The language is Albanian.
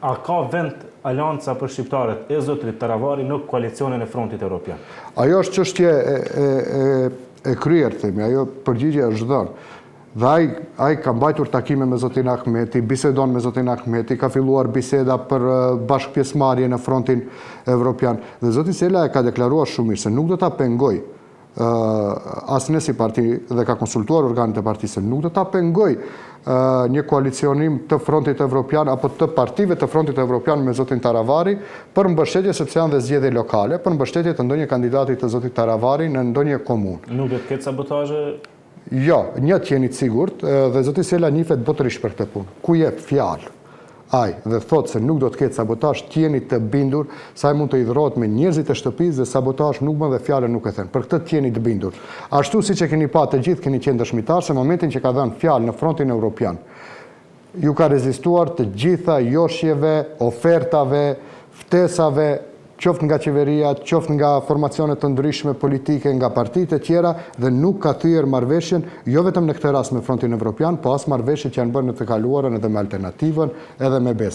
A ka vend alianca për shqiptarët e zotrit Taravari në koalicionin e Frontit Evropian? Ajo është çështje e kryer, themi, ajo përgjigje është dhënë. Dhe ai ka mbajtur takime me zotin Ahmeti, bisedon me zotin Ahmeti, ka filluar biseda për bashkëpjesëmarrje në Frontin Evropian. Dhe zoti Sela e ka deklaruar shumë mirë se nuk do ta pengoj asnjë si parti dhe ka konsultuar organet e partisë, nuk do ta pengoj një koalicionim të Frontit Evropian apo të partive të Frontit Evropian me zotin Taravari për mbështetje, sepse janë dhe zgjedhje lokale, për mbështetje të ndonjë kandidati të zotit Taravari në ndonjë komunë. Nuk do të ketë sabotazhe? Jo, një të jeni të sigurt, dhe zoti Sela nifet botërisht për këtë punë. Ku jep fjalë ai dhe thotë se nuk do të ketë sabotazh, të jeni të bindur se ai mund të hidhrohet me njerëzit e shtëpisë dhe sabotazh nuk bën dhe fjalën nuk e thën. Për këtë të jeni të bindur. Ashtu siç e keni pa të gjithë keni qenë dëshmitar se momentin që ka dhënë fjalë në Frontin Evropian, ju ka rezistuar të gjitha joshjeve, ofertave, ftesave, qoftë nga qeveria, qoftë nga formacionet të ndryshme politike, nga partitë e tjera, dhe nuk ka thyer marrëveshjen, jo vetëm në këtë rast me Frontin Evropian, po as marrëveshjet që janë bërë në të kaluarën edhe me Alternativën, edhe me BES.